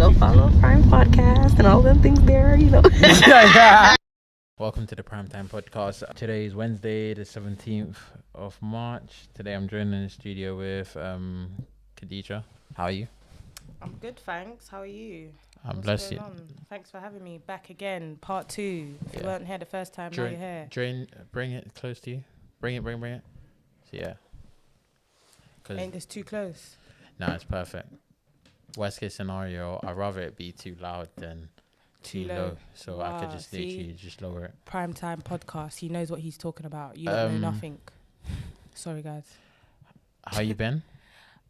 go follow Prime Podcast and all them things there, Welcome to the Primetime Podcast. Today is Wednesday, the 17th of March. Today I'm joined in the studio with Khadija. How are you? I'm good, thanks. How are you? Bless you. Thanks for having me back again. Part 2. If you weren't here the first time, now you're here. Bring it close to you. Bring it. So yeah. Ain't this too close? No, it's perfect. Worst case scenario, I'd rather it be too loud than too low. So I could just literally just lower it. Primetime Podcast. He knows what he's talking about. You don't know nothing. Sorry, guys. How you been?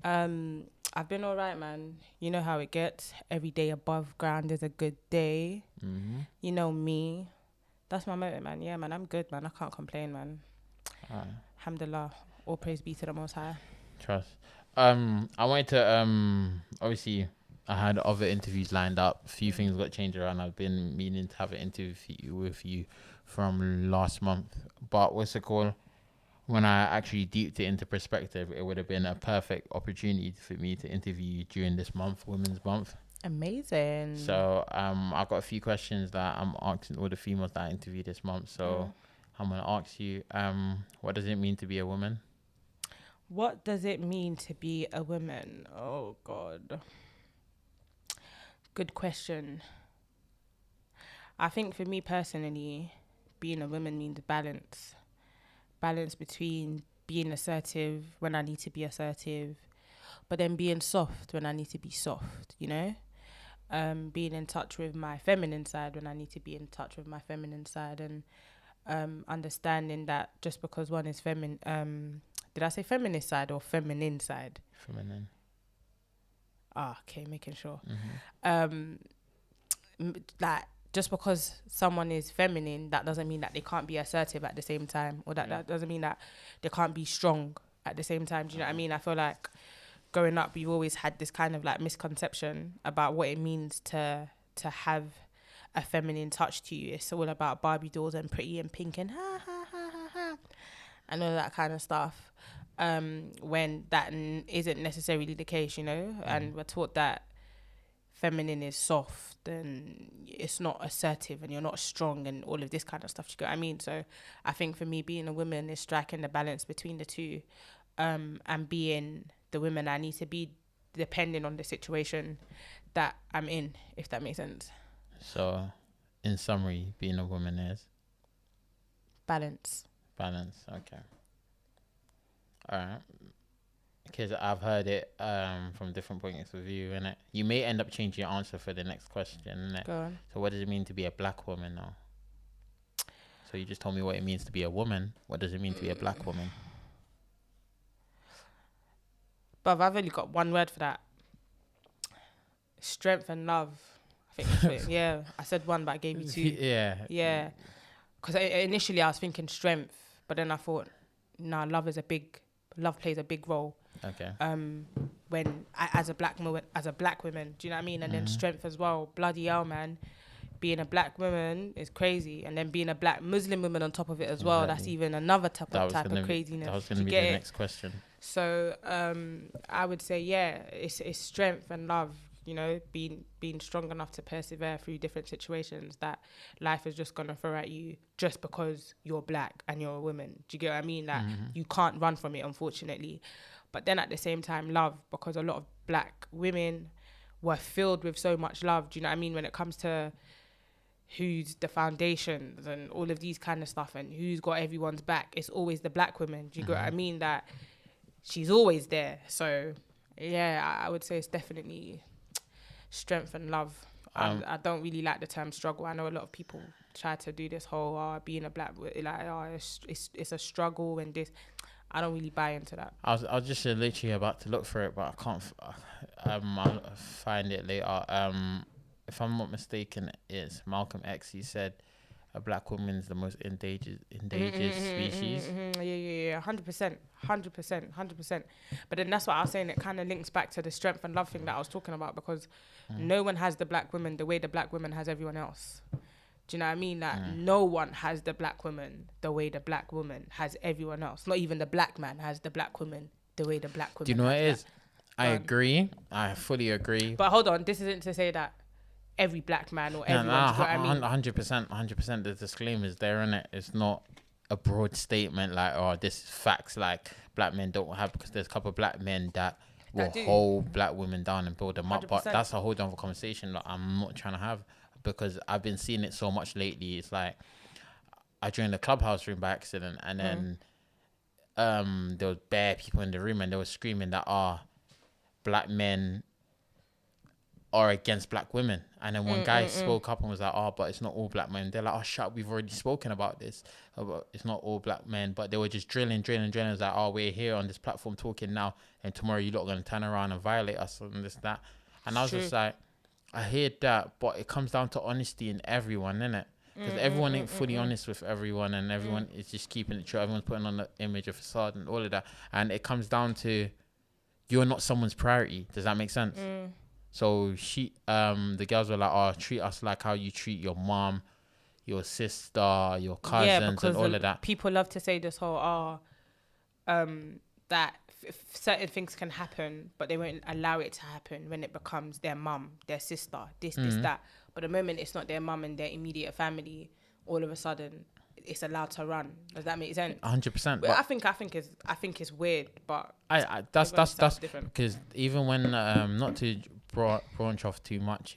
I've been all right, man. You know how it gets. Every day above ground is a good day. Mm-hmm. You know me. That's my motto, man. Yeah, man, I'm good, man. I can't complain, man. Alhamdulillah. All praise be to the Most High. Trust. I wanted to, obviously, I had other interviews lined up. A few things got changed around. I've been meaning to have an interview with you from last month. But what's it called? When I actually deeped it into perspective, it would have been a perfect opportunity for me to interview you during this month, Women's Month. Amazing. So I've got a few questions that I'm asking all the females that I interviewed this month. So I'm going to ask you, what does it mean to be a woman? What does it mean to be a woman? Oh, God. Good question. I think for me personally, being a woman means balance. Balance between being assertive when I need to be assertive, but then being soft when I need to be soft, you know? Being in touch with my feminine side when I need to be in touch with my feminine side, and understanding that just because one is feminine, did I say feminist side or feminine side? Feminine. Okay, making sure. Like, just because someone is feminine, that doesn't mean that they can't be assertive at the same time, or that doesn't mean that they can't be strong at the same time. Do you know what I mean? I feel like growing up, we've always had this kind of like misconception about what it means to have a feminine touch to you. It's all about Barbie dolls and pretty and pink and ha ha ha ha ha and all that kind of stuff. When that isn't necessarily the case, you know, and we're taught that feminine is soft and it's not assertive and you're not strong and all of this kind of stuff. You get what I mean? So I think for me, being a woman is striking the balance between the two, and being the woman I need to be depending on the situation that I'm in, if that makes sense. So in summary, being a woman is? Balance. Okay. All right. Because I've heard it from different points of view, innit? You may end up changing your answer for the next question, innit? Go on. So what does it mean to be a black woman now? So you just told me what it means to be a woman. What does it mean to be a black woman? But I've only got one word for that. Strength and love. I think that's what yeah, I said one, but I gave you two. Yeah. Because initially I was thinking strength, but then I thought, nah, love plays a big role. Okay. When as a black woman, do you know what I mean? And then strength as well. Bloody hell, man. Being a black woman is crazy, and then being a black Muslim woman on top of it as well. That's even another type of craziness. That was going to be the next question. So I would say, it's strength and love. You know, being strong enough to persevere through different situations that life is just gonna throw at you just because you're black and you're a woman. Do you get what I mean? That you can't run from it, unfortunately. But then at the same time, love, because a lot of black women were filled with so much love. Do you know what I mean? When it comes to who's the foundations and all of these kind of stuff and who's got everyone's back, it's always the black women. Do you get what I mean? That she's always there. So yeah, I would say it's definitely strength and love. I don't really like the term struggle. I know a lot of people try to do this whole being a black, like it's a struggle and this. I don't really buy into that. I was just literally about to look for it, but I can't. I'll find it later. If I'm not mistaken, it's Malcolm X. He said a black woman is the most endangered species. Yeah, 100%. But then that's what I was saying. It kind of links back to the strength and love thing that I was talking about, because no one has the black woman the way the black woman has everyone else. Do you know what I mean? That no one has the black woman the way the black woman has everyone else. Not even the black man has the black woman the way the black woman. Do you know what it is? I agree. I fully agree. But hold on, this isn't to say that every black man or everyone. No, Do you know what I mean? 100%. The disclaimer is there, innit? It's not a broad statement like, oh, this is facts. Like black men don't have, because there's a couple of black men that will hold black women down and build them up. 100%. But that's a whole other conversation that I'm not trying to have, because I've been seeing it so much lately. It's like I joined the clubhouse room by accident, and then there was bare people in the room, and they were screaming that black men are against black women. And then one guy spoke up and was like, but it's not all black men. They're like, shut up, we've already spoken about this. It's not all black men. But they were just drilling. It was like, we're here on this platform talking now, and tomorrow you're not going to turn around and violate us and this, that. And I was just like, I hear that, but it comes down to honesty in everyone, innit? Because everyone ain't fully honest with everyone, and everyone is just keeping it true. Everyone's putting on the image of facade and all of that. And it comes down to, you're not someone's priority. Does that make sense? So the girls were like, treat us like how you treat your mom, your sister, your cousins, and all of that. People love to say this whole, that certain things can happen, but they won't allow it to happen when it becomes their mum, their sister, this, that. But the moment it's not their mum and their immediate family, all of a sudden it's allowed to run. Does that make sense? 100%. But I think it's weird, but that's different. Because even when not to branch off too much,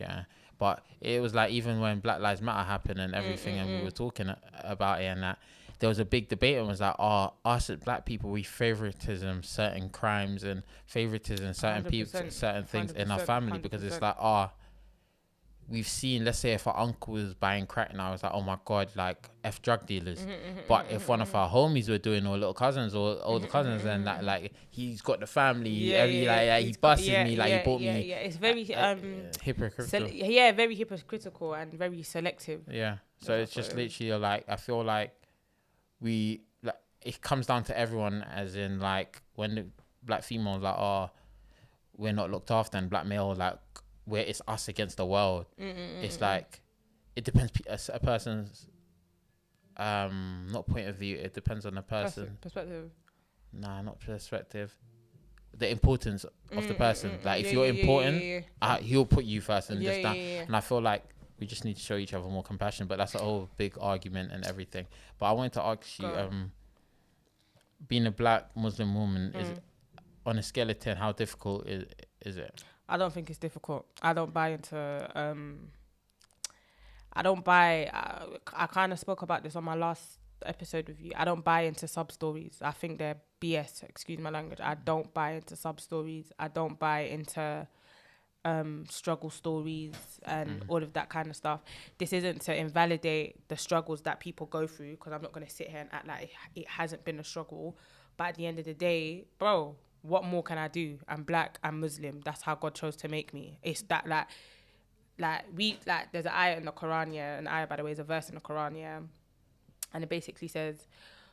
but it was like, even when Black Lives Matter happened and everything, and we were talking about it and that, there was a big debate, and was like, us as black people, we favoritism certain crimes and favoritism certain people, certain things in our family, because it's like, we've seen, let's say if our uncle was buying crack now, it's like, oh my God, like F drug dealers. But if one of our homies were doing, or little cousins or older cousins, then that, like, he's got the family, he busted me, like he bought me. Yeah, it's very hypocritical. Very hypocritical and very selective. Yeah. So it's just literally like, I feel like it comes down to everyone, as in like, when the black females like, we're not looked after, and black male, like, where it's us against the world. It's like, it depends a person's not point of view, it depends on the person. Perspective. Nah, not perspective. The importance of the person. Like, if you're important, he'll put you first and this, that. And I feel like we just need to show each other more compassion, but that's a whole big argument and everything. But I wanted to ask you, being a black Muslim woman, is on a scale of 10, how difficult is it? I don't think it's difficult. I don't buy into I kind of spoke about this on my last episode with you. I don't buy into sub stories. I think they're BS, excuse my language. I don't buy into sub stories. I don't buy into struggle stories and all of that kind of stuff. This isn't to invalidate the struggles that people go through, because I'm not going to sit here and act like it hasn't been a struggle. But at the end of the day, bro, what more can I do? I'm black, I'm Muslim. That's how God chose to make me. It's that there's an ayah in the Quran, an ayah, by the way, is a verse in the Quran, and it basically says,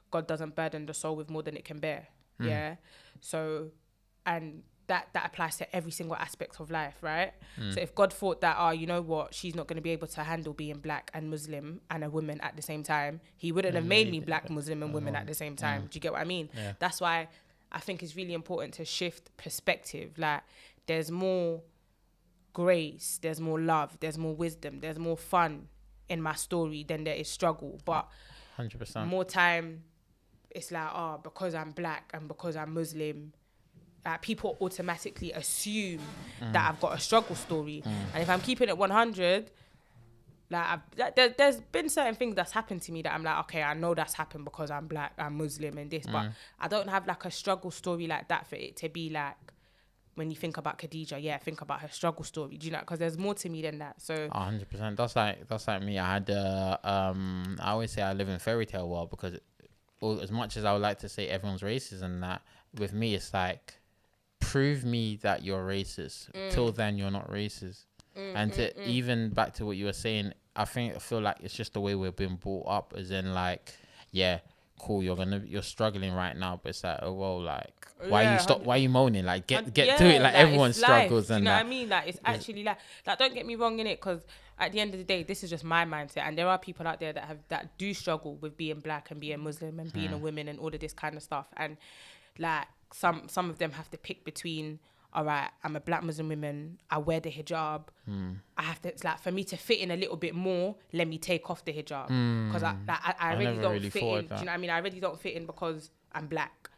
God doesn't burden the soul with more than it can bear. So, and that applies to every single aspect of life, right? So if God thought that, you know what, she's not going to be able to handle being black and Muslim and a woman at the same time, he wouldn't have made me black, Muslim and women at the same time. Do you get what I mean? That's why I think it's really important to shift perspective. Like, there's more grace, there's more love, there's more wisdom, there's more fun in my story than there is struggle. But 100%. more time, it's like, because I'm black and because I'm Muslim, people automatically assume that I've got a struggle story. And if I'm keeping it 100, there's been certain things that's happened to me that I'm like, okay, I know that's happened because I'm black, I'm Muslim and this, but I don't have like a struggle story like that for it to be like, when you think about Khadija, think about her struggle story. Do you know? Because there's more to me than that. So 100%. That's like me. I had I always say I live in fairy tale world, because as much as I would like to say everyone's racist and that, with me it's like, prove me that you're racist. Till then, you're not racist. And even back to what you were saying, I feel like it's just the way we're being brought up, as in like, cool, you're struggling right now, but it's like, oh well, like, why are you moaning? Like, get to it. Like, everyone struggles. And you know what I mean? Like, it's actually like don't get me wrong in it, because at the end of the day, this is just my mindset, and there are people out there that do struggle with being black and being Muslim and being a woman and all of this kind of stuff, and like some of them have to pick between, all right, I'm a black Muslim woman, I wear the hijab, I have to, it's like, for me to fit in a little bit more, let me take off the hijab. Because I already never don't really fit thought in. of Do you that. know what I mean? I already don't fit in because I'm black.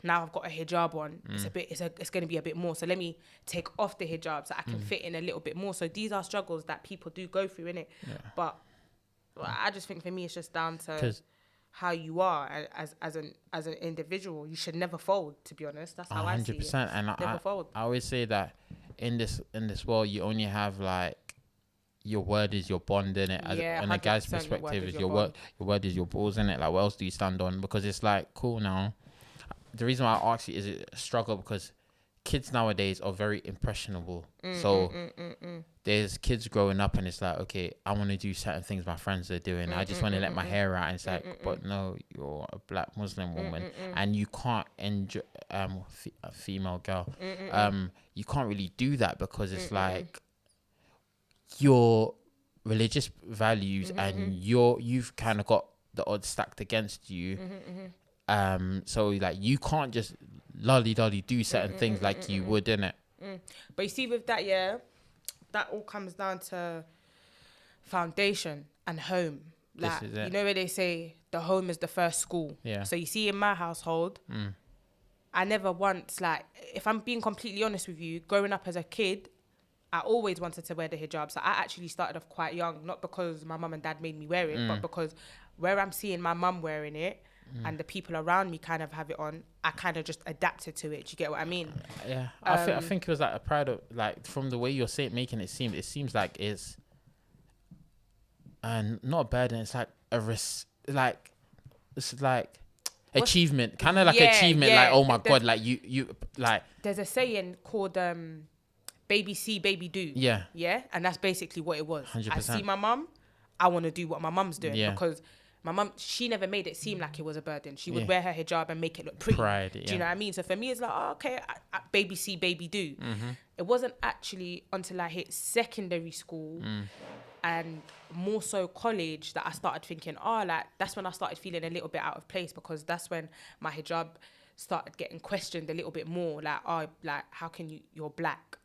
Now I've got a hijab on. It's going to be a bit more. So let me take off the hijab so I can fit in a little bit more. So these are struggles that people do go through, innit? Yeah. But I just think for me, it's just down to 'Cause- how you are as an individual. You should never fold, to be honest. That's how I see it. 100%. And Never fold. I always say that in this world, you only have like your word is your bond in it. Yeah, and a guy's 100% your word perspective is is your your word is your balls in it. Like, what else do you stand on? Because it's like, cool now. The reason why I ask you is it a struggle because kids nowadays are very impressionable. So there's kids growing up and it's like, okay, I want to do certain things my friends are doing. I just want to let my hair out. And it's like, but no, you're a black Muslim woman and you can't enjoy a female girl. You can't really do that because it's like your religious values and you've kind of got the odds stacked against you. So like you can't just lolly-dolly do certain things like you would, innit? But you see, with that, yeah, that all comes down to foundation and home. Like, This is it. you know where they say the home is the first school. Yeah. So you see, in my household, I never once, like, if I'm being completely honest with you, growing up as a kid, I always wanted to wear the hijab. So I actually started off quite young, not because my mum and dad made me wear it, but because where I'm seeing my mum wearing it and the people around me kind of have it on, I kind of just adapted to it. Do you get what I mean? Yeah. I think it was like a pride of, like, from the way you're saying, making it seems like it's not a burden. It's like it's like achievement, kind of like achievement. Yeah. Like, oh my God, like you like. There's a saying called baby see, baby do. Yeah. Yeah? And that's basically what it was. 100%. I see my mum, I want to do what my mum's doing. Yeah. Because my mum, she never made it seem like it was a burden. She would Yeah. wear her hijab and make it look pretty. Pride, Do yeah. you know what I mean? So for me, it's like, oh, okay, baby see, baby do. It wasn't actually until I hit secondary school and more so college that I started thinking, oh, like, that's when I started feeling a little bit out of place, because that's when my hijab started getting questioned a little bit more. Like, oh, like, how can you're black,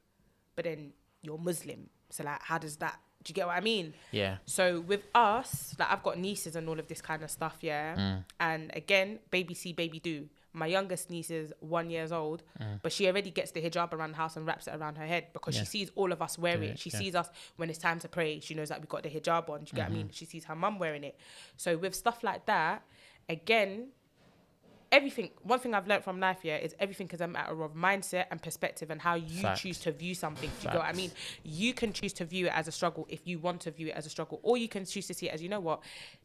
but then you're Muslim? So, like, how does that, do you get what I mean? Yeah. So with us, like, I've got nieces and all of this kind of stuff, yeah? And again, baby see, baby do. My youngest niece is 1 year old, but she already gets the hijab around the house and wraps it around her head because she sees all of us wear it. She sees us when it's time to pray. She knows that we got the hijab on. Do you get what I mean? She sees her mum wearing it. So with stuff like that, again, everything, one thing I've learned from life here is everything is a matter of mindset and perspective and how you Facts. choose to view something. Do you get what I mean? You can choose to view it as a struggle if you want to view it as a struggle, or you can choose to see it as, you know what,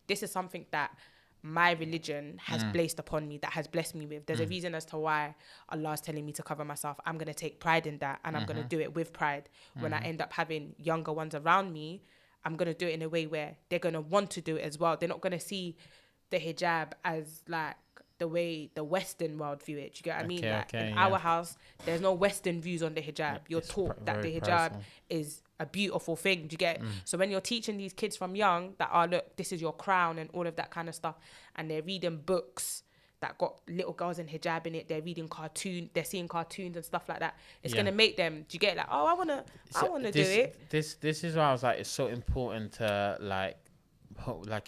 this is something that my religion has placed upon me, that has blessed me with. There's a reason as to why Allah is telling me to cover myself. I'm going to take pride in that, and I'm going to do it with pride. When I end up having younger ones around me, I'm going to do it in a way where they're going to want to do it as well. They're not going to see the hijab as like the way the Western world view it. Do you get what I mean? Like, in our house, there's no Western views on the hijab. You're taught that the hijab is a beautiful thing. Do you get? So when you're teaching these kids from young that, oh, look, this is your crown and all of that kind of stuff, and they're reading books that got little girls in hijab in it, they're reading they're seeing cartoons and stuff like that, it's gonna make them, do you get, like, oh, I wanna do it. This is why I was like, it's so important to, like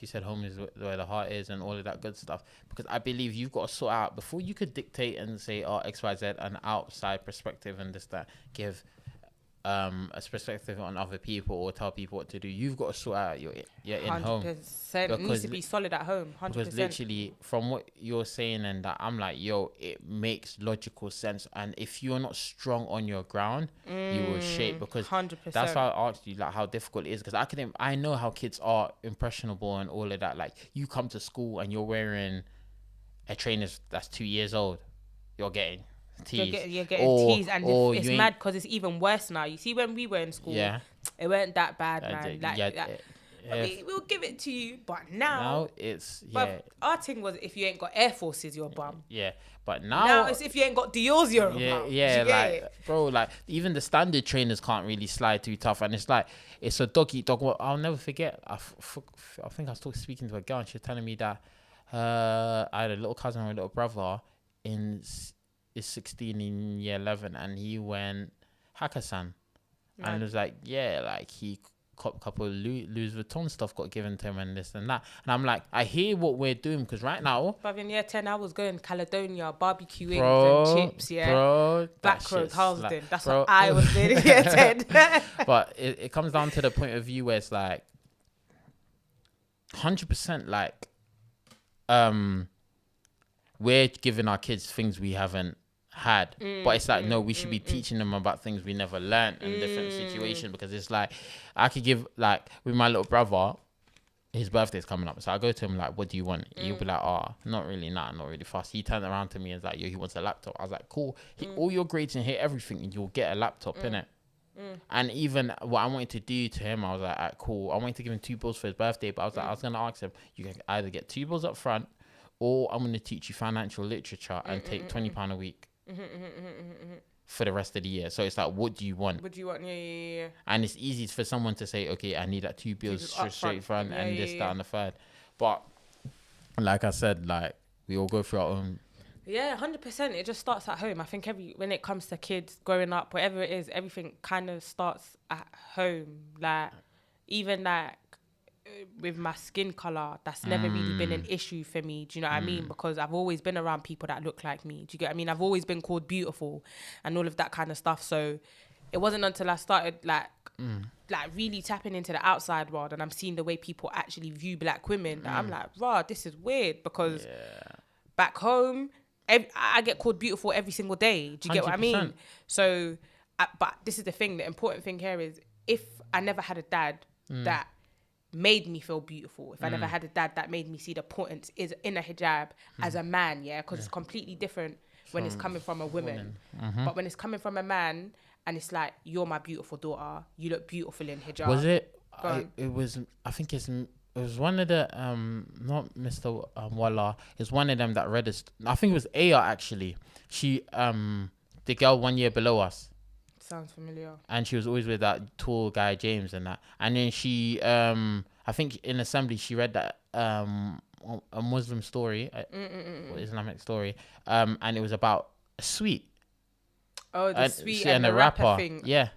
you said, home is where the heart is and all of that good stuff, because I believe you've got to sort out before you could dictate and say, oh, XYZ, an outside perspective and this, that, give a perspective on other people or tell people what to do. You've got to sort out your in home. 100%. It needs to be solid at home. 100%. Because literally, from what you're saying and that, I'm like, yo, it makes logical sense. And if you're not strong on your ground, you will shake. Because 100%. that's why I asked you, like, how difficult it is. Because I know how kids are impressionable and all of that. Like, you come to school and you're wearing a trainer that's 2 years old, you're getting teased. You're getting teased, and it's mad because it's even worse now. You see, when we were in school, it weren't that bad, man. We'll give it to you, but now it's But our thing was, if you ain't got Air Forces, you're a bum. Yeah, but now it's if you ain't got Dior's, you're a bum. Yeah, like, bro, like, even the standard trainers can't really slide too tough, and it's like, it's a dog eat dog. I'll never forget. I think I was speaking to a girl, and she was telling me that I had a little cousin or a little brother in is 16 in year 11, and he went Hakkasan. And it was like, yeah, like he couple Louis Vuitton stuff got given to him and this and that. And I'm like, I hear what we're doing, because right now, But in year 10, I was going Caledonia, barbecue wings bro, and chips, yeah. bro, Black Road, shit's Halsden. like, That's bro. what I was doing in year 10. But it comes down to the point of view where it's like 100% like we're giving our kids things we haven't had, but it's like, no, we should be teaching them about things we never learned in different situations, because it's like, I could give, like, with my little brother, his birthday's coming up, so I go to him like, what do you want? He'll be like, oh, not really fast. He turned around to me and was like, yo, he wants a laptop. I was like, cool, hit all your grades and hit everything and you'll get a laptop, innit? And even what I wanted to do to him, I was like, alright, cool, I wanted to give him 2 bills for his birthday, but I was like, I was gonna ask him, you can either get 2 bills up front, or I'm gonna teach you financial literature and take £20 a week for the rest of the year. So it's like, what do you want? What do you want? Yeah. And it's easy for someone to say, okay, I need that 2 bills straight front and this, that, and the third. But like I said, like, we all go through our own. Yeah, 100%. It just starts at home. I think when it comes to kids growing up, whatever it is, everything kind of starts at home. Like, even like with my skin color, that's never really been an issue for me. Do you know what I mean? Because I've always been around people that look like me. Do you get what I mean? I've always been called beautiful and all of that kind of stuff. So it wasn't until I started like really tapping into the outside world and I'm seeing the way people actually view black women that I'm like, rah, this is weird, because back home, I get called beautiful every single day. Do you get what I mean? So, but this is the thing. The important thing here is, if I never had a dad that made me feel beautiful, if I never had a dad that made me see the importance is in a hijab as a man, because it's completely different when it's coming from a woman. But when it's coming from a man and it's like, you're my beautiful daughter, you look beautiful in hijab. Was it? It was. I think it was one of the not Mr. Walla. It's one of them that read it. I think it was Aya actually. She the girl 1 year below us. Sounds familiar. And she was always with that tall guy James and that. And then she I think in assembly she read that a Muslim story, Islamic story, and it was about a sweet. Oh, the sweet and the rapper thing. Yeah.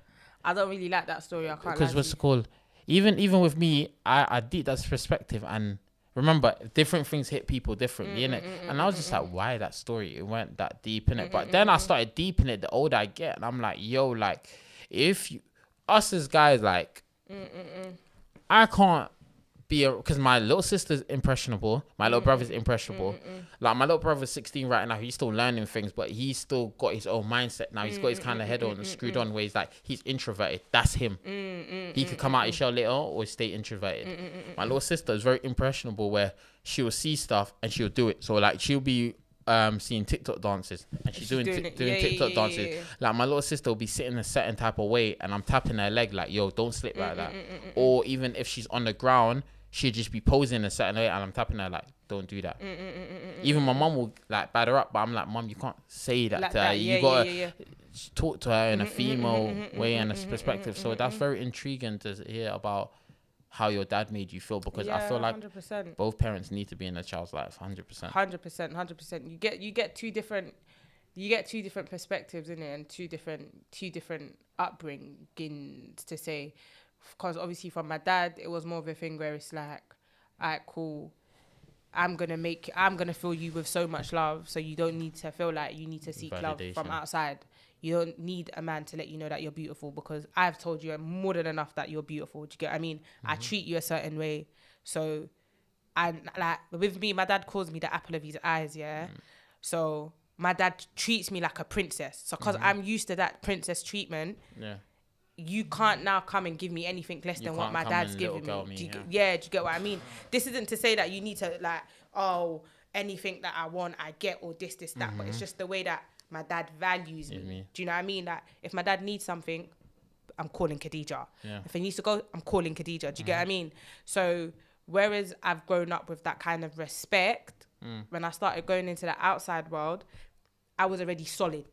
I don't really like that story. I can't. Because what's it called? Even with me, I did that's perspective, and remember, different things hit people differently, innit? And I was just like, why that story? It went that deep in it. But then I started deep in it the older I get, and I'm like, yo, like, if you, us as guys, like, I can't be because my little sister's impressionable, my little brother's impressionable. Like, my little brother's 16 right now, he's still learning things, but he's still got his own mindset now. He's got his kind of head on and screwed on, where he's like, he's introverted. That's him. He could come out his shell later or stay introverted. My little sister is very impressionable, where she'll see stuff and she'll do it. So like, she'll be seeing TikTok dances and she's doing TikTok dances. Yeah. Like, my little sister will be sitting a certain type of way and I'm tapping her leg like, yo, don't slip like that. Or even if she's on the ground, she'll just be posing a certain way and I'm tapping her like, don't do that. Even my mum will like bad her up, but I'm like, mum, you can't say that like to her. You gotta talk to her in a female way and a perspective. So that's very intriguing to hear about how your dad made you feel, because I feel like 100%. Both parents need to be in a child's life. 100%. You get two different perspectives in it, and two different upbringings to say. Because obviously from my dad, it was more of a thing where it's like, alright, cool, I'm gonna fill you with so much love, so you don't need to feel like you need to seek love from outside. You don't need a man to let you know that you're beautiful, because I've told you more than enough that you're beautiful. Do you get what I mean? I treat you a certain way. So, and like with me, my dad calls me the apple of his eyes, So my dad treats me like a princess. So because I'm used to that princess treatment, you can't now come and give me anything less than what my dad's giving me. Do you get what I mean? This isn't to say that you need to like, oh, anything that I want, I get, or this, that. But it's just the way that my dad values me. Do you know what I mean? That if my dad needs something, I'm calling Khadija. If he needs to go, I'm calling Khadija. Do you get what I mean? So whereas I've grown up with that kind of respect, when I started going into the outside world, I was already solid.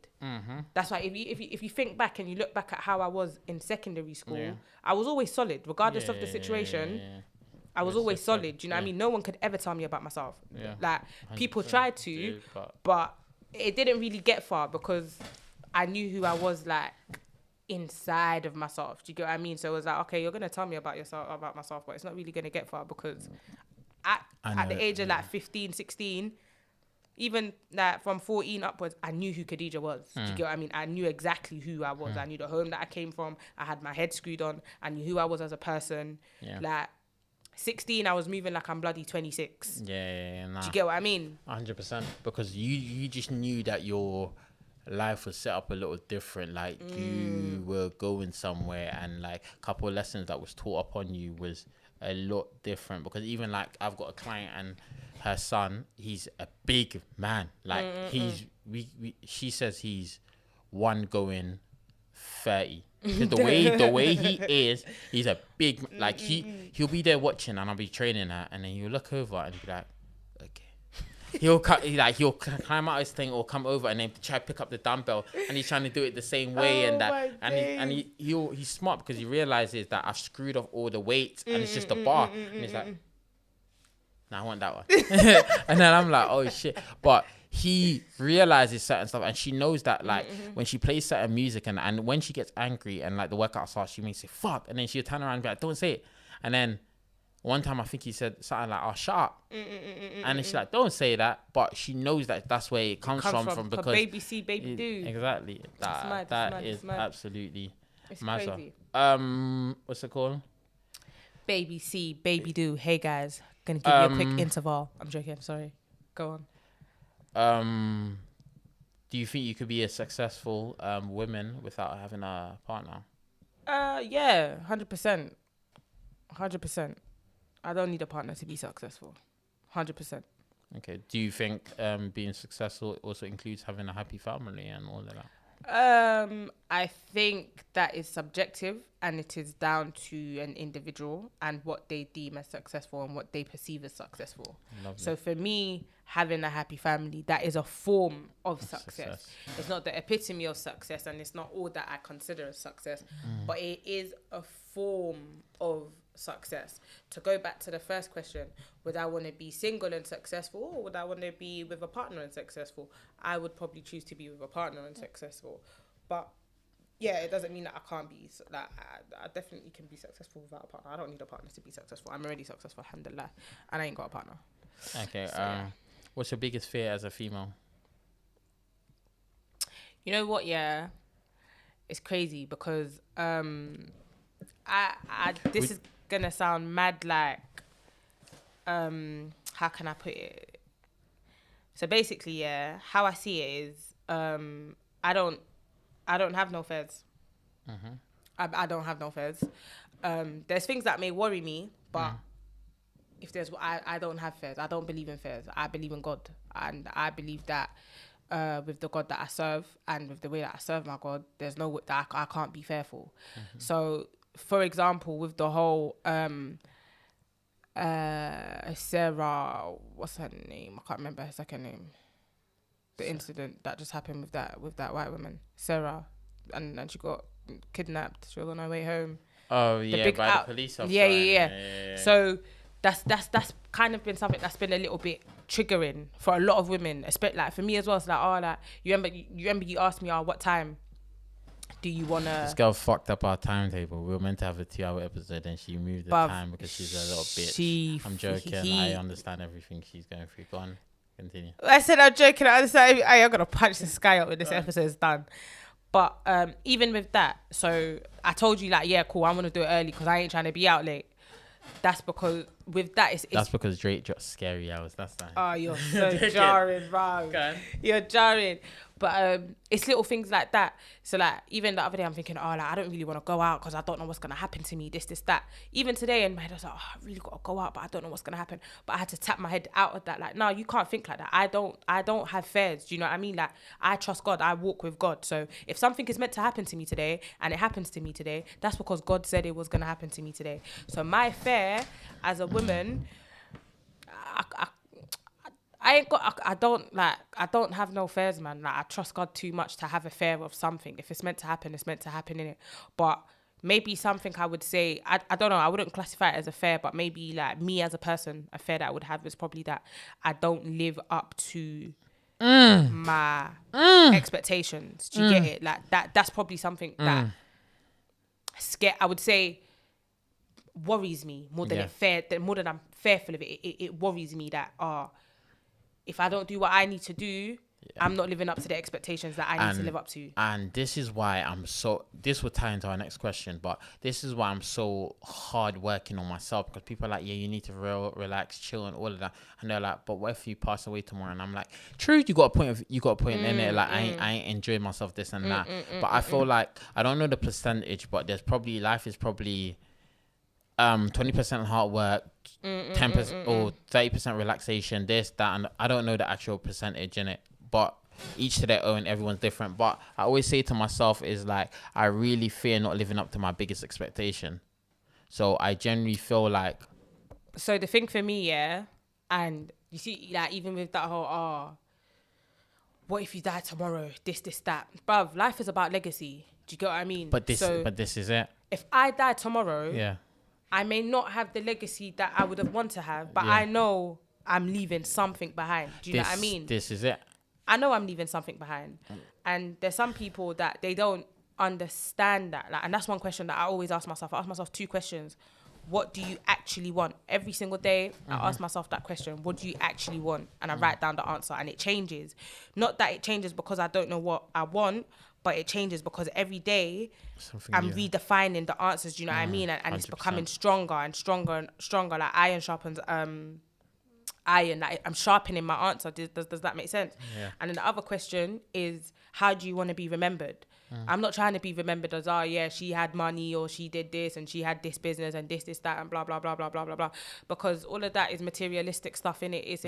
That's why if you think back and you look back at how I was in secondary school, I was always solid, regardless of the situation. I was always solid. Do you know what I mean? No one could ever tell me about myself. Like, people tried to, but it didn't really get far because I knew who I was like inside of myself. Do you get what I mean? So it was like, okay, you're gonna tell me about myself, but it's not really gonna get far because at the age of like 15, 16, even like from 14 upwards, I knew who Khadija was. Do you get what I mean? I knew exactly who I was. I knew the home that I came from. I had my head screwed on. I knew who I was as a person. Yeah. Like 16, I was moving like I'm bloody 26. Nah. Do you get what I mean? 100%. Because you just knew that your life was set up a little different. Like you were going somewhere, and like a couple of lessons that was taught upon you was a lot different. Because even like I've got a client and her son, he's a big man. Like she says he's one going 30. The way he is, he's a big like he'll be there watching, and I'll be training her, and then he'll look over and be like, okay. He'll climb out his thing or come over and then try to pick up the dumbbell, and he's trying to do it the same way, he's smart because he realizes that I've screwed off all the weights and it's just a bar, and he's like, nah, I want that one. And then I'm like, oh shit. But he realizes certain stuff, and she knows that like when she plays certain music and when she gets angry and like the workout starts, she may say fuck, and then she'll turn around and be like, don't say it. And then one time I think he said something like, oh, shut up. And then she's like, don't say that. But she knows that that's where it comes from because baby see, baby do. Exactly. That is absolutely massive. Crazy. What's it called? Baby see, baby do. Hey guys, gonna give you a quick interval. I'm joking. Sorry. Go on. Do you think you could be a successful woman without having a partner? Yeah, 100%. 100%. I don't need a partner to be successful. 100%. Okay. Do you think being successful also includes having a happy family and all of that? I think that is subjective, and it is down to an individual and what they deem as successful and what they perceive as successful. Lovely. So for me, having a happy family, that is a form of success. It's not the epitome of success, and it's not all that I consider as success, but it is a form of success. To go back to the first question, would I want to be single and successful, or would I want to be with a partner and successful? I would probably choose to be with a partner and successful. But yeah, it doesn't mean that I can't be. Like, I definitely can be successful without a partner. I don't need a partner to be successful. I'm already successful, alhamdulillah, and I ain't got a partner. Okay. So, what's your biggest fear as a female? You know what? Yeah, it's crazy because this is gonna sound mad. Like, how can I put it? So basically, yeah, how I see it is, I don't have no fears. I don't have no fears. There's things that may worry me, but if there's, I don't have fears. I don't believe in fears. I believe in God, and I believe that with the God that I serve and with the way that I serve my God, there's no way that I can't be fearful. So, for example, with the whole Sarah, what's her name? I can't remember her second name. The incident that just happened with that white woman, Sarah, and she got kidnapped. She was on her way home. Oh yeah, by the police officer. Yeah. So that's kind of been something that's been a little bit triggering for a lot of women, especially like for me as well. It's like, oh, like you remember you asked me, oh, what time do you wanna? This girl fucked up our timetable. We were meant to have a 2-hour episode, and she moved the time because she's a little bitch. I'm joking. I understand everything she's going through. Go on, continue. I said I'm joking. I understand. I'm gonna punch this guy up when this episode is done. But even with that, so I told you like, yeah, cool, I'm gonna do it early because I ain't trying to be out late. That's because with that, it's that's because Drake dropped Scary Hours. That's that. Oh, you're so jarring, bro. You're jarring. But it's little things like that. So like even the other day I'm thinking, oh, like I don't really want to go out because I don't know what's gonna happen to me. This, that. Even today in my head I was like, oh, I really gotta go out, but I don't know what's gonna happen. But I had to tap my head out of that. Like, no, you can't think like that. I don't have fears. Do you know what I mean? Like I trust God. I walk with God. So if something is meant to happen to me today and it happens to me today, that's because God said it was gonna happen to me today. So my fear as a woman, I don't have no fears, man. Like I trust God too much to have a fear of something. If it's meant to happen, it's meant to happen, innit? But maybe something I would say, I don't know, I wouldn't classify it as a fear, but maybe like me as a person, a fear that I would have is probably that I don't live up to my expectations. Do you get it? Like that's probably something that I would say worries me more than more than I'm fearful of it. It worries me that if I don't do what I need to do, I'm not living up to the expectations that I need to live up to. And this is why this will tie into our next question, but this is why I'm so hard working on myself, because people are like, yeah, you need to relax, chill and all of that. And they're like, but what if you pass away tomorrow? And I'm like, true, you got a point in it. Like I ain't enjoying myself, this and that. But I feel like, I don't know the percentage, but life is probably 20% hard work, 10% or 30% relaxation, this, that, and I don't know the actual percentage in it. But each to their own, everyone's different. But I always say to myself is like, I really fear not living up to my biggest expectation. So I generally feel like. So the thing for me, and you see, like even with that whole, what if you die tomorrow? This, that. Bruv, life is about legacy. Do you get what I mean? But this is it. If I die tomorrow, I may not have the legacy that I would have wanted to have, but I know I'm leaving something behind. Do you know what I mean? This is it. I know I'm leaving something behind. And there's some people that they don't understand that. Like, and that's one question that I always ask myself. I ask myself 2 questions. What do you actually want? Every single day, I ask myself that question. What do you actually want? And I write down the answer, and it changes. Not that it changes because I don't know what I want, but it changes because every day I'm redefining the answers. Do you know what I mean? And it's becoming stronger and stronger and stronger. Like iron sharpens iron. Like I'm sharpening my answer. Does that make sense? Yeah. And then the other question is, how do you want to be remembered? I'm not trying to be remembered as, she had money, or she did this and she had this business and this, that, and blah, blah, blah, blah, blah, blah, blah. Because all of that is materialistic stuff in it. It's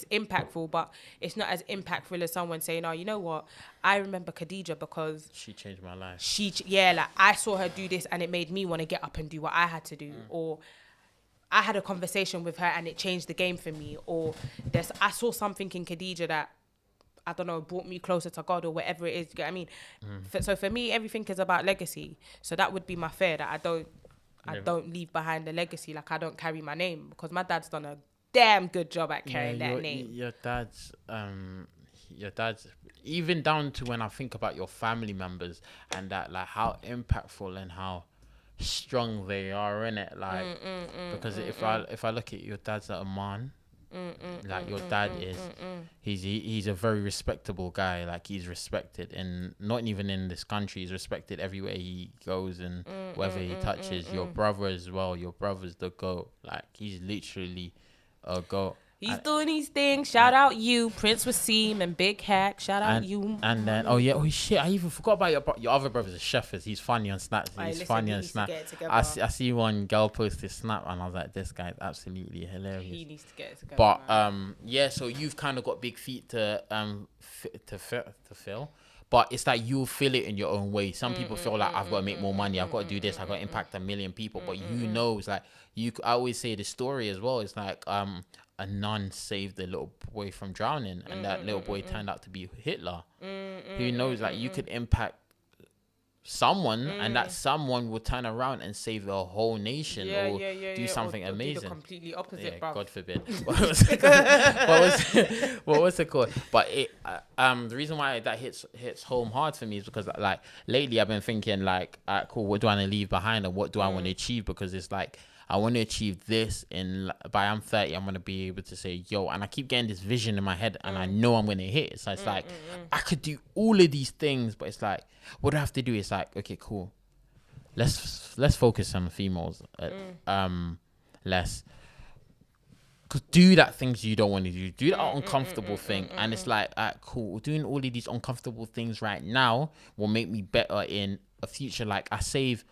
impactful, but it's not as impactful as someone saying, you know what? I remember Khadija because she changed my life. Like I saw her do this and it made me want to get up and do what I had to do. Or I had a conversation with her and it changed the game for me. Or I saw something in Khadija that, I don't know, brought me closer to God or whatever it is. You get what I mean? So for me, everything is about legacy. So that would be my fear, that I don't leave behind a legacy. Like I don't carry my name, because my dad's done a damn good job at carrying that name. Your dad's, even down to when I think about your family members and that, like how impactful and how strong they are in it. Like, because if I look at your dad's a man. Like your dad is, he's a very respectable guy. Like he's respected, and not even in this country, he's respected everywhere he goes and wherever he touches. Your brother as well. Your brother's the GOAT. Like he's literally a GOAT. He's doing his thing. Shout out you, Prince Wasim and Big Hack. Shout out you. And then, I even forgot about your other brother's a chef. He's funny on Snap. He's funny on Snap. I see one girl post his Snap, and I was like, this guy's absolutely hilarious. He needs to get it together. But so you've kind of got big feet to fill. But it's like you'll feel it in your own way. Some people feel like, I've got to make more money, I've got to do this, I've got to impact 1 million people. But you know, it's like I always say the story as well. It's like a nun saved a little boy from drowning, and that little boy turned out to be Hitler. Who knows? Like you could impact someone, and that someone will turn around and save the whole nation, or do something amazing. Do the completely opposite, bruv. God forbid. What was it called? But the reason why that hits home hard for me is because like lately I've been thinking like, cool, what do I want to leave behind, and what do I want to achieve? Because it's like, I want to achieve this by I'm 30, I'm going to be able to say, and I keep getting this vision in my head, and I know I'm going to hit it. So it's like, I could do all of these things, but it's like, what do I have to do? It's like, okay, cool. Let's focus on females. Let's do that things you don't want to do. Do that uncomfortable thing. And it's like, cool. Doing all of these uncomfortable things right now will make me better in a future. Like I save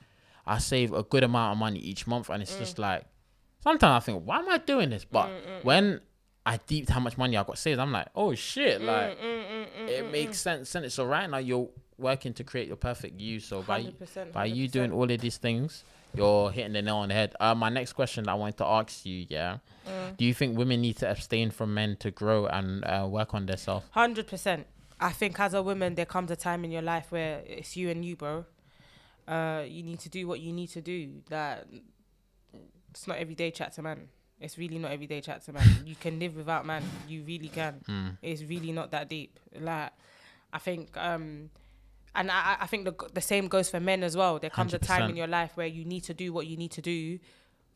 a good amount of money each month, and it's just like, sometimes I think, why am I doing this? But when I deeped how much money I got saved, I'm like, oh shit, like it makes sense. And so right now you're working to create your perfect you. So by you doing all of these things, you're hitting the nail on the head. My next question that I wanted to ask you, do you think women need to abstain from men to grow and work on themselves? 100%. I think as a woman, there comes a time in your life where it's you and you, bro. You need to do what you need to do. That it's not everyday chat to man. It's really not everyday chats, man. You can live without man. You really can. It's really not that deep. Like, I think, and I think the same goes for men as well. There comes 100%. a time in your life where you need to do what you need to do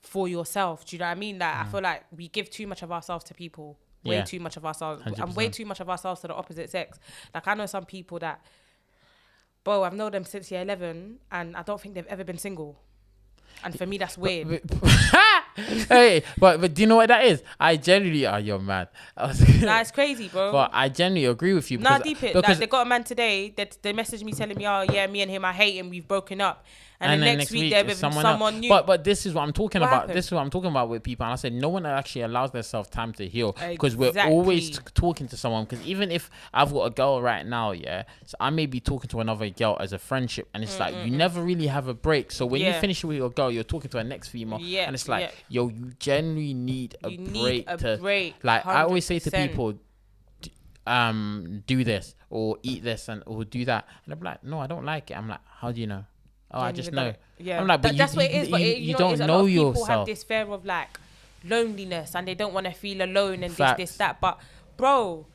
for yourself. Do you know what I mean? Like, I feel like we give too much of ourselves to people. Way too much of ourselves. 100%. And way too much of ourselves to the opposite sex. Like, I know some people that, bro, I've known them since year 11 and I don't think they've ever been single. And for me, that's weird. Hey, but do you know what that is? I generally, you're mad. Nah, it's crazy, bro. But I generally agree with you. Nah, deep it. Like, they got a man today that they messaged me telling me, oh yeah, me and him, I hate him, we've broken up. And then next week they're with someone new. But this is what I'm talking What about. happened? This is what I'm talking about with people. And I said no one actually allows themselves time to heal because we're always talking to someone. Because even if I've got a girl right now, so I may be talking to another girl as a friendship, and it's like you never really have a break. So when you finish with your girl, you're talking to a next female, and it's like, yo, you generally need a break. Like 100%. I always say to people, do this or eat this or do that, and they're like, no, I don't like it. I'm like, how do you know? Oh, I just know. Yeah, I'm like, but that's what it is. But you don't know yourself. People have this fear of like loneliness, and they don't want to feel alone and this, that. But bro,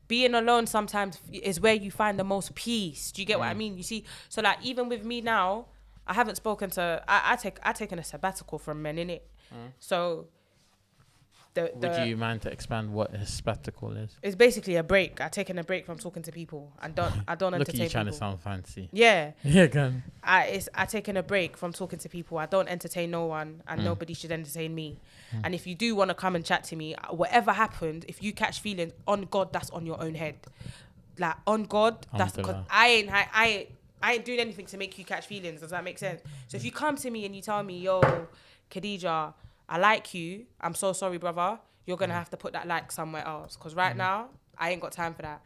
being alone sometimes is where you find the most peace. Do you get what I mean? You see, so like even with me now, I haven't spoken to. I taken a sabbatical from men, innit? So. Would you mind to expand what a sabbatical is? It's basically a break. I've taken a break from talking to people. I don't entertain Look at you people. trying to sound fancy. Yeah. Yeah, go on. I taken a break from talking to people. I don't entertain no one, and nobody should entertain me. And if you do want to come and chat to me, whatever happened, if you catch feelings, on God, that's on your own head. Like, on God, that's because I ain't doing anything to make you catch feelings. Does that make sense? So if you come to me and you tell me, yo, Khadija, I like you, I'm so sorry, brother, you're going to have to put that like somewhere else. Because right now, I ain't got time for that.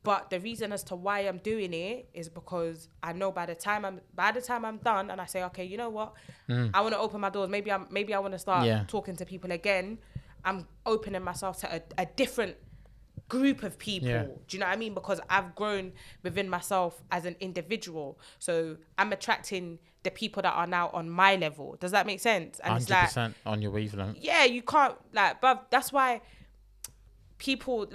But the reason as to why I'm doing it is because I know by the time I'm done and I say, okay, you know what? I want to open my doors. Maybe I want to start talking to people again. I'm opening myself to a different group of people. Do you know what I mean? Because I've grown within myself as an individual. So I'm attracting the people that are now on my level. Does that make sense? And 100% it's like, on your wavelength. Yeah, you can't like, but that's why people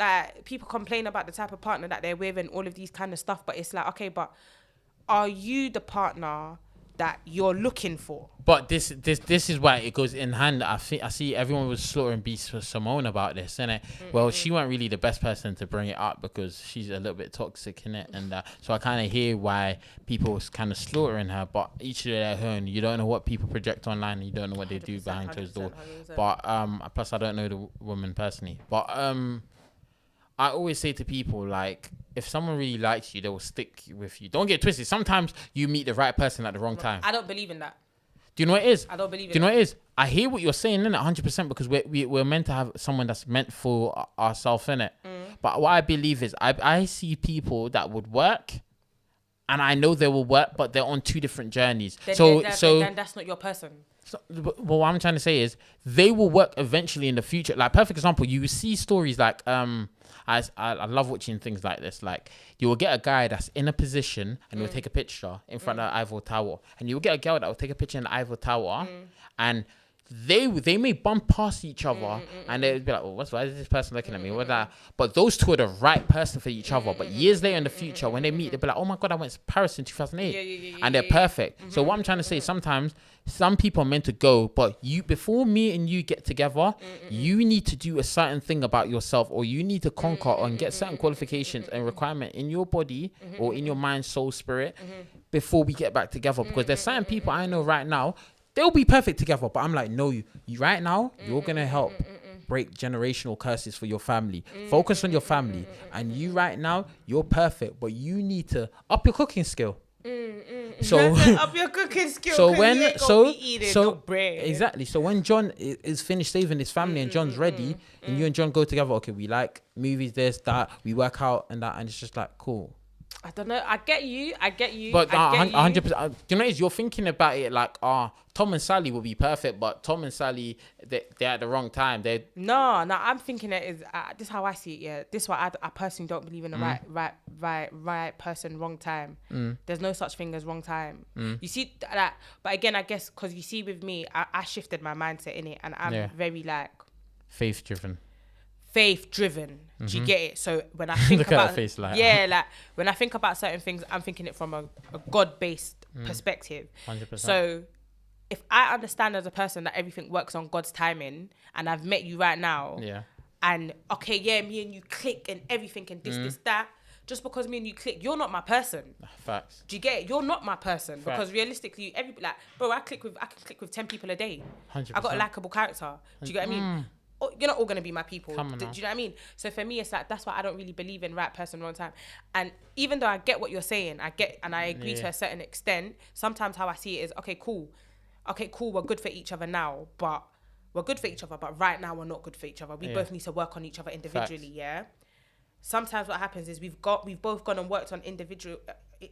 complain about the type of partner that they're with and all of these kind of stuff. But it's like, okay, but are you the partner that you're looking for? But this is why it goes in hand. I see everyone was slaughtering beasts for Simone about this, innit? Well, she wasn't really the best person to bring it up because she's a little bit toxic, innit? And so I kind of hear why people was kind of slaughtering her. But each of their own. You don't know what people project online, and you don't know what they do behind closed doors. But plus I don't know the woman personally. But I always say to people, like, if someone really likes you, they will stick with you. Don't get twisted. Sometimes you meet the right person at the wrong time. I don't believe in that. Do you know what it is? I don't believe in that. Do you know what it is? I hear what you're saying, innit? 100%, because we're meant to have someone that's meant for ourselves, innit? But what I believe is I see people that would work, and I know they will work, but they're on two different journeys. Then that's not your person. So, what I'm trying to say is they will work eventually in the future. Like, perfect example, you see stories like I love watching things like this. Like, you will get a guy that's in a position and he'll take a picture in front of the Eiffel Tower, and you will get a girl that will take a picture in the Eiffel Tower, and they may bump past each other, and they'll be like, "Oh, why is this person looking at me? What that?" But those two are the right person for each other. But years later in the future, when they meet, they'll be like, "Oh my God, I went to Paris in 2008," and they're perfect. So what I'm trying to say is sometimes some people are meant to go, but before me and you get together, you need to do a certain thing about yourself, or you need to conquer and get certain qualifications and requirement in your body or in your mind, soul, spirit, before we get back together. Because there's certain people I know right now, they'll be perfect together, but I'm like, no, you right now, you're going to help break generational curses for your family. Focus on your family. And you right now, you're perfect, but you need to up your cooking skill. So up your cooking skill. Exactly. So when John is finished saving his family and John's ready, and you and John go together, okay, we like movies, this, that, we work out and that, and it's just like, cool. I don't know. I get you. But I get 100%. You know, you're thinking about it like, Tom and Sally will be perfect, but Tom and Sally, they're at the wrong time. No. I'm thinking it is. This is how I see it. Yeah. This is why I personally don't believe in the right person, wrong time. There's no such thing as wrong time. You see that, but again, I guess because you see with me, I shifted my mindset in it, and I'm very like faith driven. Do you get it? So when I think about face, like when I think about certain things, I'm thinking it from a God-based perspective. 100%. So if I understand as a person that everything works on God's timing, and I've met you right now, and me and you click and everything and this that, just because me and you click, you're not my person. Facts. Do you get it? You're not my person. Facts. Because realistically, I can click with 10 people a day. 100%. I got a likable character. Do you get what I mean? You're not all going to be my people. Do you know what I mean? So for me, it's like, that's why I don't really believe in right person, wrong time. And even though I get what you're saying, I agree to a certain extent, sometimes how I see it is, okay, cool, we're good for each other now, but right now we're not good for each other. We both need to work on each other individually. Facts. Yeah. Sometimes what happens is we've both gone and worked on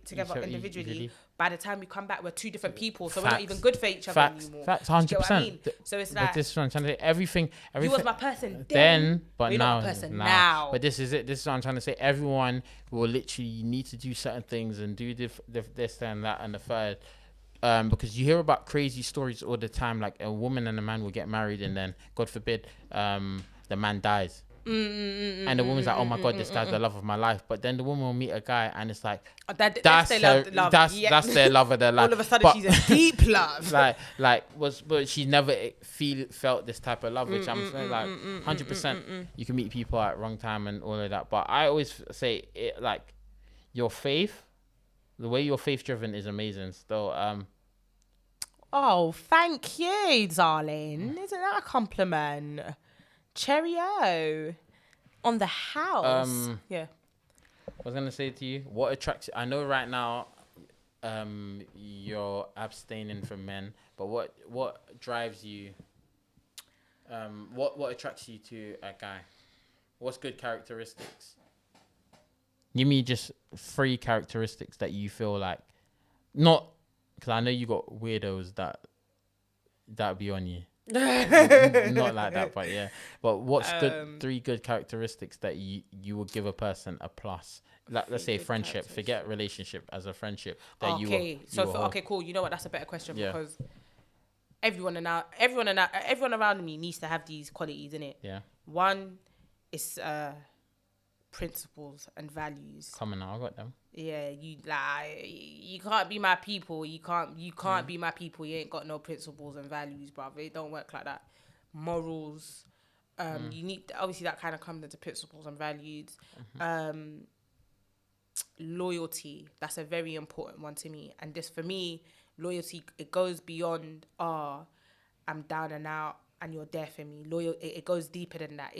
together individually. By the time we come back, we're two different people, so we're not even good for each other anymore. Facts, 100%. I mean? So it's like, this is what I'm trying to say. Everything. You was my person but you're now, not my person now. But this is it. This is what I'm trying to say. Everyone will literally need to do certain things and do this and that and the third. Because you hear about crazy stories all the time, like a woman and a man will get married and then, God forbid, the man dies. And the woman's like, oh my God, this guy's the love of my life. But then the woman will meet a guy and it's like, that's their love of their life. All of a sudden, she's a deep love. But she never felt this type of love, which I'm saying, like, 100%. You can meet people at wrong time and all of that. But I always say, it like, your faith, the way you're faith driven is amazing. Still, oh, thank you, darling. Isn't that a compliment? Cheerio on the house. I was gonna say to you, what attracts you? I know right now you're abstaining from men, but what drives you? What attracts you to a guy? What's good characteristics? Give me just 3 characteristics that you feel like, not because I know you got weirdos that be on you. Not like that, but yeah. But what's good 3 good characteristics that you would give a person a plus? Like, let's say friendship. Forget relationship, as a friendship that cool. You know what? That's a better question because everyone around me needs to have these qualities in it. Yeah. One is principles and values. Come on now, I got them. Yeah, you can't be my people. You can't be my people. You ain't got no principles and values, bruv. It don't work like that. Morals. You need, obviously that kind of comes into principles and values. Loyalty. That's a very important one to me. And this, for me, loyalty, it goes beyond, I'm down and out and you're there for me. It goes deeper than that.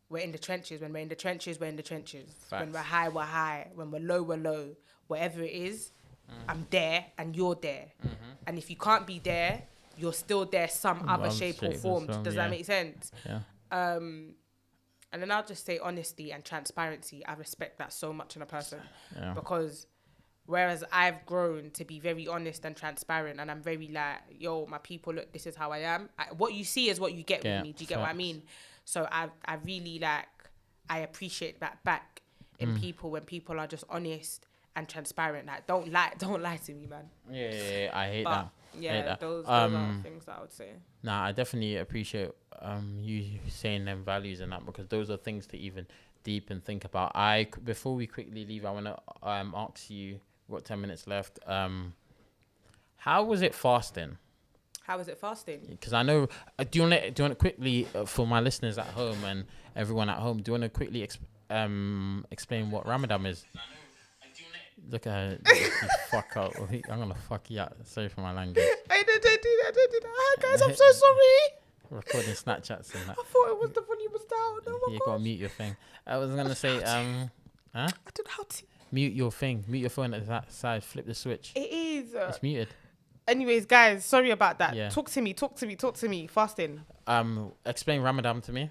We're in the trenches. When we're in the trenches, we're in the trenches. Facts. When we're high, we're high. When we're low, we're low. Whatever it is, I'm there and you're there. And if you can't be there, you're still there some other shape or form. Does that make sense? Yeah. And then I'll just say honesty and transparency. I respect that so much in a person. Yeah. Because whereas I've grown to be very honest and transparent, and I'm very like, yo, my people, look, this is how I am. What you see is what you get with me. Do you get what I mean? So I really I appreciate that back in people when people are just honest and transparent. Like, don't lie to me, man. Yeah, I hate that. Yeah, those are things that I would say. Nah, I definitely appreciate you saying them values and that, because those are things to even deep and think about. Before we quickly leave, I want to ask you, we've got 10 minutes left. How was it fasting? How is it fasting? Because I know, do you want to quickly, for my listeners at home and everyone at home, do you want to quickly explain what Ramadan is? Look at her, you fuck up. I'm going to fuck you out. Sorry for my language. I didn't do that. Hi guys, I'm so sorry. Recording Snapchats and that. I thought it was the volume was down. Oh my You got to mute your thing. I was going to say, I don't know how to. Mute your thing. Mute your phone at that side. Flip the switch. It is. It's muted. Anyways, guys, sorry about that. Yeah. Talk to me. Fasting. Explain Ramadan to me.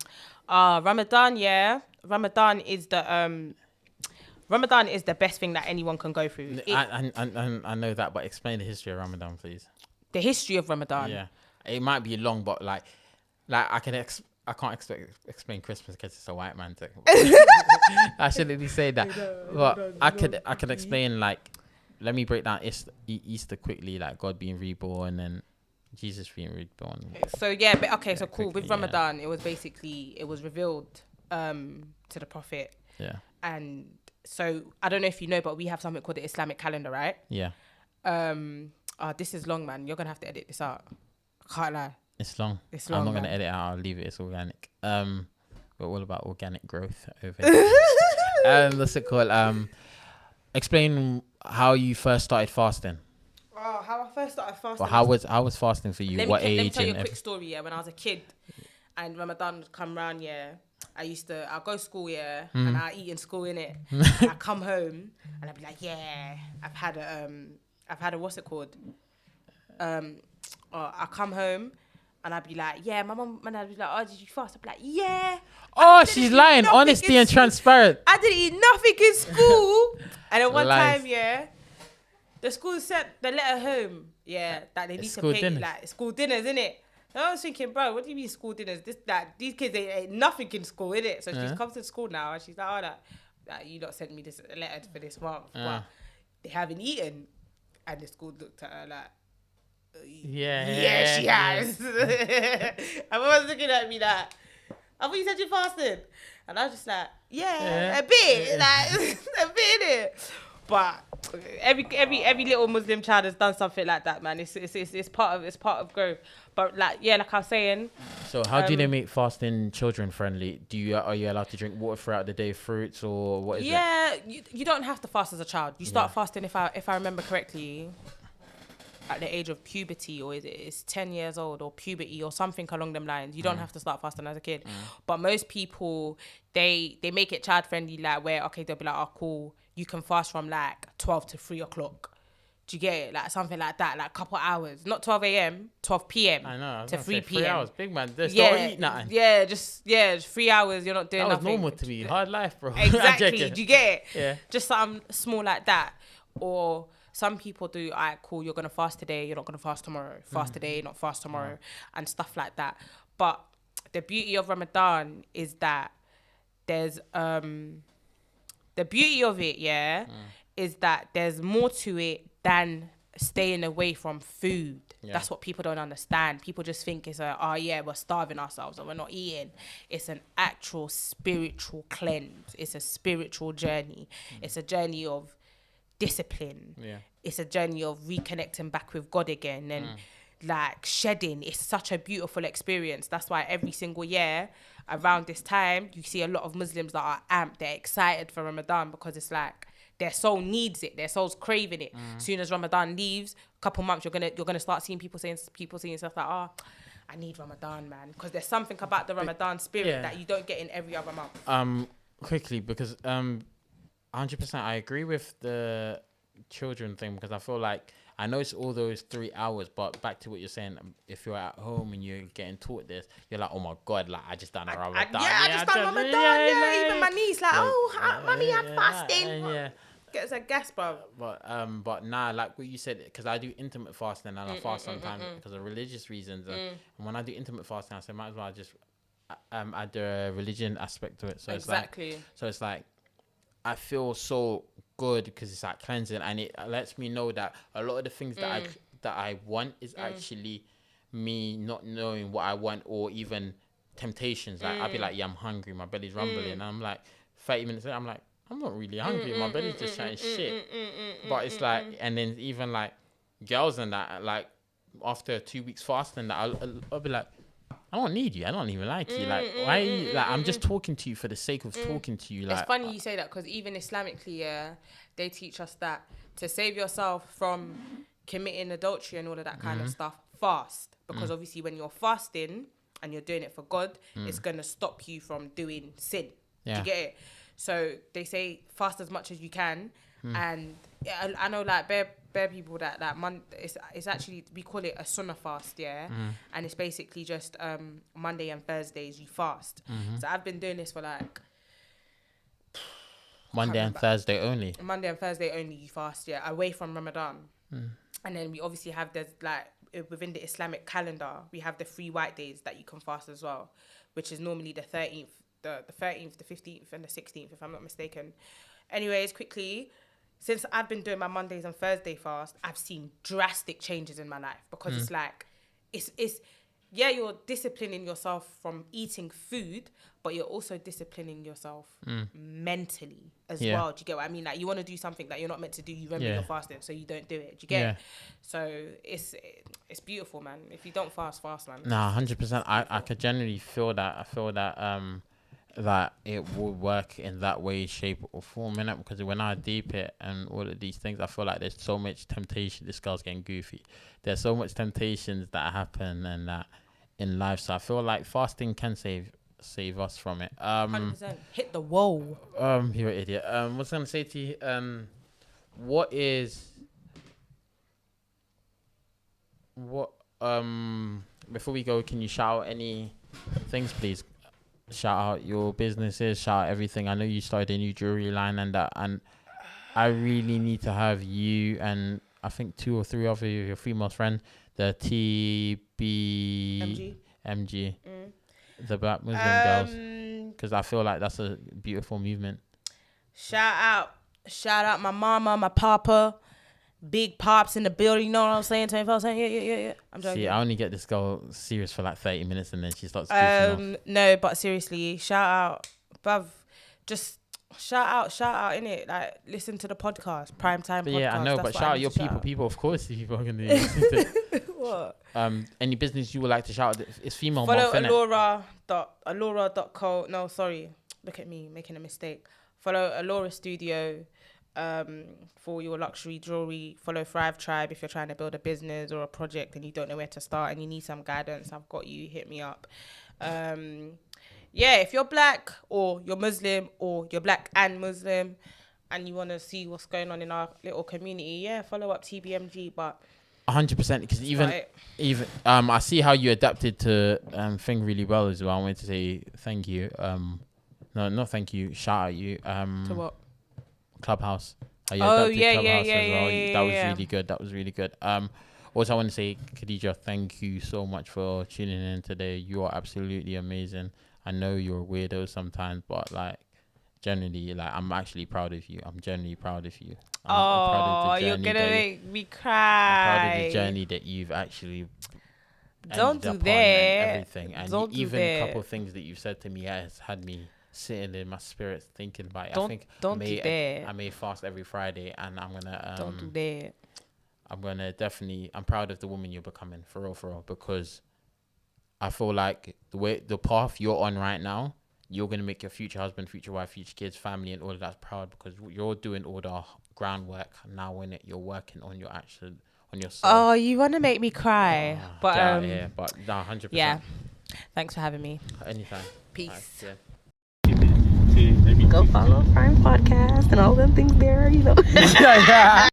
Ramadan, yeah. Ramadan is the Ramadan is the best thing that anyone can go through. I know that, but explain the history of Ramadan, please. The history of Ramadan. Yeah, it might be long, but like I can't explain Christmas because it's a white man thing. I shouldn't really say that, but I could explain, like, let me break down Easter quickly, like God being reborn and Jesus being reborn. So yeah, but okay, so cool. Quickly, With Ramadan, it was revealed to the Prophet. Yeah. And so I don't know if you know, but we have something called the Islamic calendar, right? Yeah. This is long, man. You're gonna have to edit this out. I can't lie. It's long. I'm not gonna edit it out. I'll leave it. It's organic. We're all about organic growth over here. What's it called? Explain how you first started fasting. Oh, how I first started fasting. Well, how was fasting for you? What age? Let me tell you a quick story. Yeah, when I was a kid, and Ramadan would come round. Yeah, I'll go to school. Yeah, and I eat in school innit. And I come home and I'd be like, yeah, I've had a what's it called? I come home. And I'd be like, yeah, my mum, and I'd be like, oh, did you fast? I'd be like, yeah. Oh, she's lying. Honesty and transparent. I didn't eat nothing in school. And then one time, yeah, the school sent the letter home, yeah, that they need to pay, like, school dinners, innit? And I was thinking, bro, what do you mean school dinners? These kids ain't nothing in school, innit? So she's come to school now, and she's like, oh, that you not sent me this letter for this month, but they haven't eaten. And the school looked at her like, yeah, she has. And was looking at me like, I thought you said you fasted. And I was just like, yeah. A bit, like a bit in it. But every little Muslim child has done something like that, man. It's part of growth. But like I was saying. So how do they make fasting children friendly? Are you allowed to drink water throughout the day, fruits, or what is it? Yeah, you don't have to fast as a child. You start fasting if I remember correctly, at the age of puberty, or it's 10 years old, or puberty, or something along them lines. You don't have to start fasting as a kid. But most people, they make it child friendly, like where, okay, they'll be like, oh, cool, you can fast from like 12 to 3 o'clock. Do you get it? Like something like that, like a couple hours. Not 12 a.m., 12 p.m. I know, to 3 p.m. 3 hours, big man. Don't eat nothing. Yeah, just 3 hours, you're not doing nothing. That was normal to me. Hard life, bro. Exactly. Do you get it? Yeah. Just something small like that. Or some people do, all right, cool, you're going to fast today, you're not going to fast tomorrow. Fast today, not fast tomorrow. And stuff like that. But the beauty of Ramadan is that there's, the beauty of it, is that there's more to it than staying away from food. Yeah. That's what people don't understand. People just think it's we're starving ourselves or we're not eating. It's an actual spiritual cleanse. It's a spiritual journey. It's a journey of discipline. Yeah. It's a journey of reconnecting back with God again and like shedding. It's such a beautiful experience. That's why every single year around this time, you see a lot of Muslims that are amped. They're excited for Ramadan because it's like their soul needs it. Their soul's craving it. As soon as Ramadan leaves, a couple months, you're gonna start seeing people saying stuff like, oh, I need Ramadan, man, because there's something about the Ramadan spirit that you don't get in every other month. Quickly, because 100% I agree with the children thing, because I feel like I know it's all those 3 hours, but back to what you're saying, if you're at home and you're getting taught this, you're like, oh my God, like I just done a Ramadan. I just done Ramadan. Even my niece like, mommy, I'm fasting. Gets a gas, bro. But nah, like what you said, because I do intermittent fasting and I fast sometimes because of religious reasons. And when I do intermittent fasting, I say might as well just add the religion aspect to it. So it's like I feel so good because it's like cleansing, and it lets me know that a lot of the things that I want is actually me not knowing what I want, or even temptations. Like I'll be like, yeah, I'm hungry, my belly's rumbling, and I'm like 30 minutes later, I'm like, I'm not really hungry, my belly's just chatting shit. But it's like, and then even like girls and that, like after 2 weeks fasting, that I'll be like, I don't need you. I don't even like you. Like, why are you, like, I'm just talking to you for the sake of talking to you. Like, it's funny you say that, because even Islamically, they teach us that to save yourself from committing adultery and all of that kind of stuff, fast. Because obviously when you're fasting and you're doing it for God, it's going to stop you from doing sin. Do you get it? So they say fast as much as you can. And I know like bare people that it's actually, we call it a sunnah fast, and it's basically just Monday and Thursdays you fast. So I've been doing this for like Monday and Thursday only. Monday and Thursday only you fast, yeah, away from Ramadan. And then we obviously have within the Islamic calendar, we have the 3 white days that you can fast as well, which is normally the 13th, the 13th, the 15th, and the 16th, if I'm not mistaken. Anyways, quickly, since I've been doing my Mondays and Thursday fast, I've seen drastic changes in my life because it's like, yeah, you're disciplining yourself from eating food, but you're also disciplining yourself mentally as well. Do you get what I mean? Like, you want to do something that you're not meant to do, you remember you're fasting, so you don't do it. Do you get it? So it's beautiful, man. If you don't fast, man. Nah, 100%. I could generally feel that. I feel that that it will work in that way, shape, or form, innit? Because when I deep it and all of these things, I feel like there's so much temptation. This girl's getting goofy. There's so much temptations that happen and that in life. So I feel like fasting can save us from it. 100%. Hit the wall. You're an idiot. What's I gonna say to you? Before we go, can you shout out any things, please? Shout out your businesses, shout out everything. I know you started a new jewelry line and that, and I really need to have you and I think 2 or 3 of your female friends, the MG, the Black Muslim girls, because I feel like that's a beautiful movement. Shout out my mama, my papa, big pops in the building. You know what I'm saying? 24/7. Yeah. I'm joking. See, I only get this girl serious for like 30 minutes and then she starts goofing off. No, but seriously, shout out, bruv. Just shout out, innit? Like, listen to the podcast, Primetime Podcast. Yeah, I know, but shout out your people. People, of course, people are going to listen to it. What? Any business you would like to shout out? It's female Follow month, Alora.co. No, sorry. Look at me making a mistake. Follow Alora Studio for your luxury jewelry. Follow Thrive Tribe if you're trying to build a business or a project and you don't know where to start and you need some guidance. I've got you. Hit me up. Yeah, if you're black or you're Muslim or you're black and Muslim and you want to see what's going on in our little community, yeah, follow up TBMG. But 100%, because even I see how you adapted to thing really well as well. I wanted to say thank you. No, not thank you. Shout out you. To what? Clubhouse. How you Oh adapted yeah, Clubhouse yeah, as well. yeah. That was really good. That was really good. Also, I want to say, Khadija, thank you so much for tuning in today. You are absolutely amazing. I know you're a weirdo sometimes, but like generally, like I'm actually proud of you. I'm genuinely proud of you. I'm proud of the you're journey gonna make me cry. I'm proud of the journey that you've actually Don't do ended up on that. and everything. And Don't do even that. a couple of things that you've said to me has had me sitting in my spirit thinking about it. I think don't do that. I may fast every Friday, and I'm gonna Don't do that. I'm gonna I'm proud of the woman you're becoming, for real, because I feel like the path you're on right now, you're gonna make your future husband, future wife, future kids, family, and all of that proud, because you're doing all the groundwork now. When you're working on your soul. Oh, you want to make me cry? But yeah, but no, 100%. yeah. Thanks for having me. Anytime. Peace. Go follow Prime Podcast and all them things there, you know.